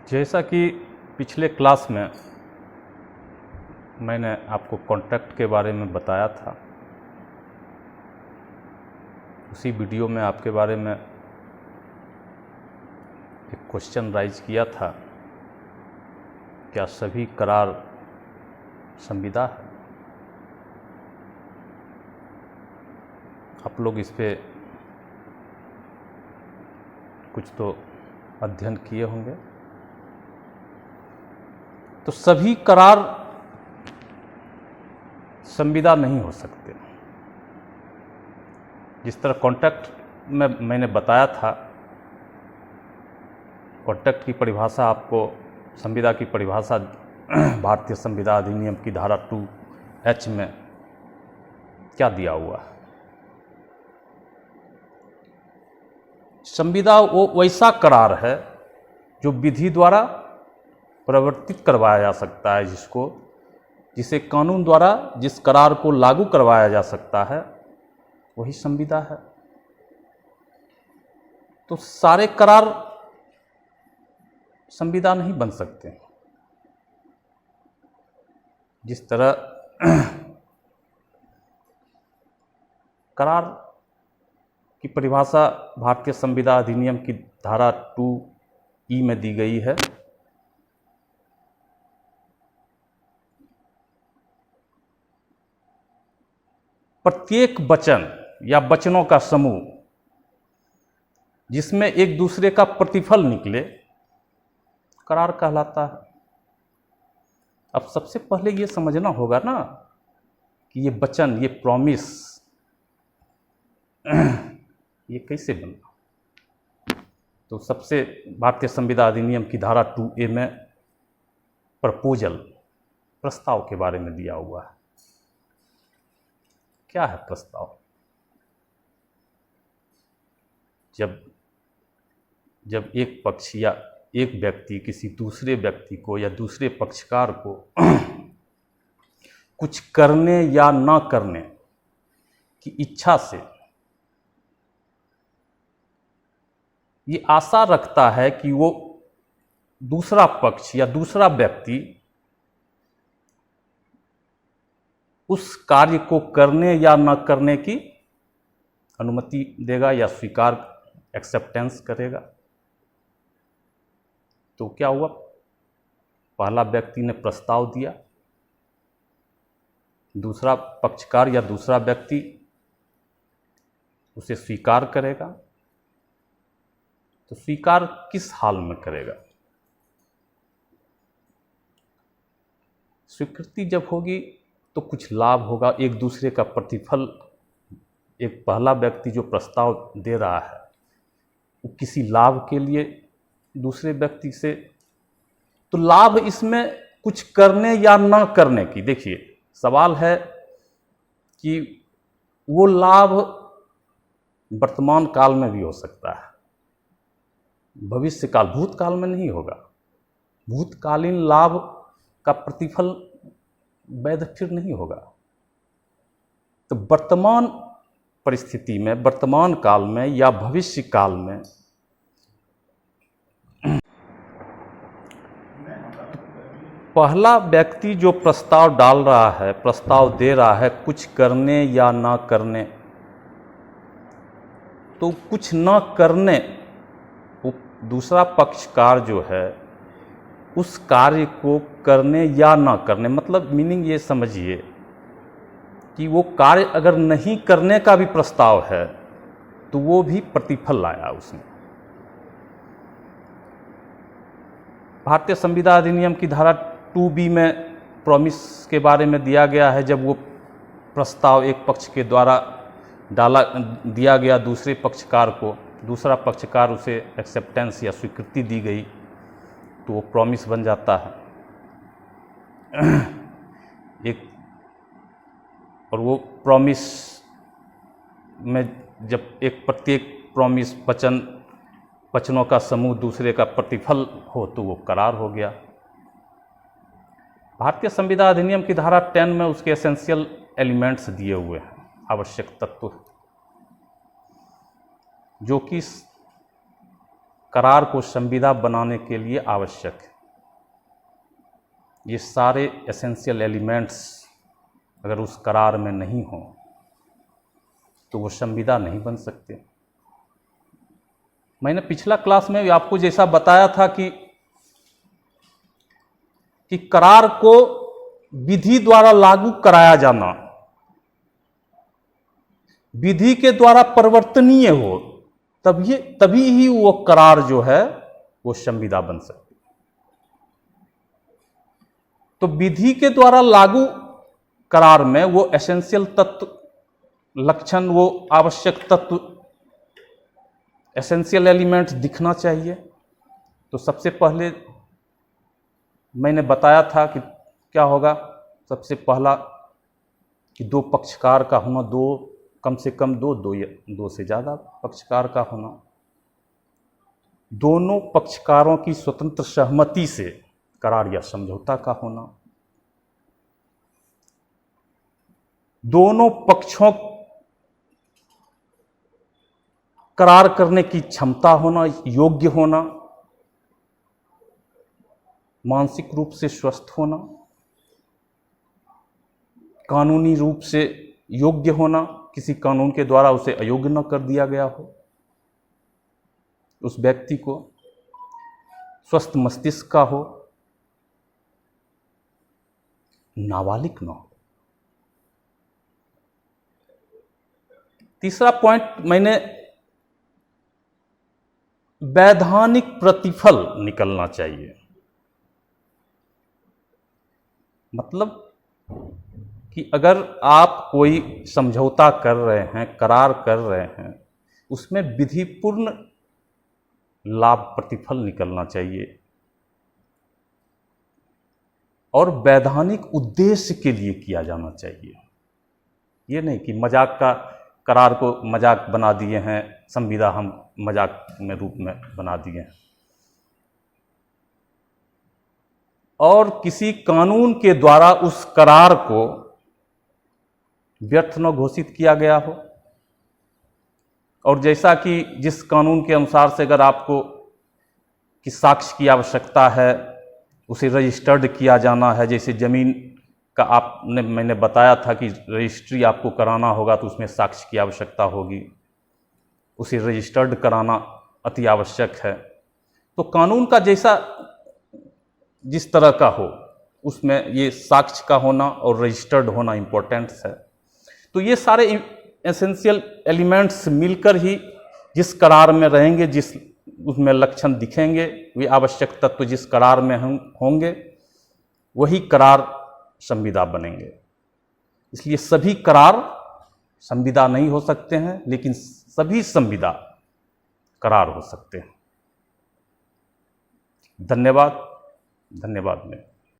जैसा कि पिछले क्लास में मैंने आपको कॉन्ट्रैक्ट के बारे में बताया था, उसी वीडियो में आपके बारे में एक क्वेश्चन राइज किया था, क्या सभी करार संविदा है? आप लोग इस पे कुछ तो अध्ययन किए होंगे। तो सभी करार संविदा नहीं हो सकते। जिस तरह कॉन्ट्रैक्ट में मैंने बताया था, कॉन्ट्रैक्ट की परिभाषा आपको, संविदा की परिभाषा भारतीय संविदा अधिनियम की धारा 2H में क्या दिया हुआ है। संविदा वो वैसा करार है जो विधि द्वारा प्रवर्तित करवाया जा सकता है, जिसे कानून द्वारा जिस करार को लागू करवाया जा सकता है वही संविदा है। तो सारे करार संविदा नहीं बन सकते। जिस तरह करार की परिभाषा भारतीय संविदा अधिनियम की धारा 2E में दी गई है, प्रत्येक वचन या वचनों का समूह जिसमें एक दूसरे का प्रतिफल निकले करार कहलाता है। अब सबसे पहले ये समझना होगा ना कि ये वचन, ये प्रॉमिस, ये कैसे बना। तो सबसे भारतीय संविदा अधिनियम की धारा 2A में प्रपोजल, प्रस्ताव के बारे में दिया हुआ है। क्या है प्रस्ताव? जब एक पक्ष या एक व्यक्ति किसी दूसरे व्यक्ति को या दूसरे पक्षकार को कुछ करने या ना करने की इच्छा से ये आशा रखता है कि वो दूसरा पक्ष या दूसरा व्यक्ति उस कार्य को करने या न करने की अनुमति देगा या स्वीकार, एक्सेप्टेंस करेगा। तो क्या हुआ? पहला व्यक्ति ने प्रस्ताव दिया, दूसरा पक्षकार या दूसरा व्यक्ति उसे स्वीकार करेगा। तो स्वीकार किस हाल में करेगा? स्वीकृति जब होगी तो कुछ लाभ होगा, एक दूसरे का प्रतिफल। एक पहला व्यक्ति जो प्रस्ताव दे रहा है वो किसी लाभ के लिए दूसरे व्यक्ति से, तो लाभ इसमें कुछ करने या ना करने की। देखिए, सवाल है कि वो लाभ वर्तमान काल में भी हो सकता है, भविष्य काल, भूतकाल में नहीं होगा। भूतकालीन लाभ का प्रतिफल वैध फिर नहीं होगा। तो वर्तमान परिस्थिति में, वर्तमान काल में या भविष्य काल में पहला व्यक्ति जो प्रस्ताव डाल रहा है, प्रस्ताव दे रहा है कुछ करने या ना करने, तो कुछ ना करने, दूसरा पक्षकार जो है उस कार्य को करने या ना करने, मतलब मीनिंग ये समझिए कि वो कार्य अगर नहीं करने का भी प्रस्ताव है तो वो भी प्रतिफल लाया उसने। भारतीय संविदा अधिनियम की धारा 2B में प्रॉमिस के बारे में दिया गया है। जब वो प्रस्ताव एक पक्ष के द्वारा दिया गया दूसरे पक्षकार को, दूसरा पक्षकार उसे एक्सेप्टेंस या स्वीकृति दी गई, तो वो प्रॉमिस बन जाता है। और वो प्रॉमिस में जब एक प्रत्येक प्रॉमिस वचनों का समूह दूसरे का प्रतिफल हो तो वो करार हो गया। भारतीय संविदा अधिनियम की धारा 10 में उसके एसेंशियल एलिमेंट्स दिए हुए हैं, आवश्यक तत्व, जो कि करार को संविदा बनाने के लिए आवश्यक है। ये सारे एसेंशियल एलिमेंट्स अगर उस करार में नहीं हो तो वो संविदा नहीं बन सकते। मैंने पिछला क्लास में आपको जैसा बताया था कि करार को विधि द्वारा लागू कराया जाना, विधि के द्वारा परिवर्तनीय हो, तभी ही वो करार जो है वो संविदा बन सकती। तो विधि के द्वारा लागू करार में वो एसेंशियल तत्व, लक्षण, वो आवश्यक तत्व, एसेंशियल एलिमेंट्स दिखना चाहिए। तो सबसे पहले मैंने बताया था कि क्या होगा। सबसे पहला कि दो पक्षकार का होना, कम से कम दो से ज़्यादा पक्षकार का होना, दोनों पक्षकारों की स्वतंत्र सहमति से करार या समझौता का होना, दोनों पक्षों करार करने की क्षमता होना, योग्य होना, मानसिक रूप से स्वस्थ होना, कानूनी रूप से योग्य होना, किसी कानून के द्वारा उसे अयोग्य न कर दिया गया हो, उस व्यक्ति को स्वस्थ मस्तिष्क का हो, नाबालिग न हो। तीसरा पॉइंट मैंने वैधानिक प्रतिफल निकलना चाहिए। मतलब कि अगर आप कोई समझौता कर रहे हैं, करार कर रहे हैं, उसमें विधिपूर्ण लाभ प्रतिफल निकलना चाहिए और वैधानिक उद्देश्य के लिए किया जाना चाहिए। ये नहीं कि मजाक का करार को मजाक बना दिए हैं, संविदा हम मजाक में रूप में बना दिए हैं, और किसी कानून के द्वारा उस करार को व्यर्थ न घोषित किया गया हो। और जैसा कि जिस कानून के अनुसार से अगर आपको कि साक्ष्य की आवश्यकता है, उसे रजिस्टर्ड किया जाना है, जैसे ज़मीन का मैंने बताया था कि रजिस्ट्री आपको कराना होगा तो उसमें साक्ष्य की आवश्यकता होगी, उसे रजिस्टर्ड कराना अति आवश्यक है। तो कानून का जिस तरह का हो, उसमें ये साक्ष्य का होना और रजिस्टर्ड होना इम्पोर्टेंट है। तो ये सारे एसेंशियल एलिमेंट्स मिलकर ही जिस करार में रहेंगे, जिस उसमें लक्षण दिखेंगे, वे आवश्यक तत्व जिस करार में होंगे, वही करार संविदा बनेंगे। इसलिए सभी करार संविदा नहीं हो सकते हैं, लेकिन सभी संविदा करार हो सकते हैं। धन्यवाद।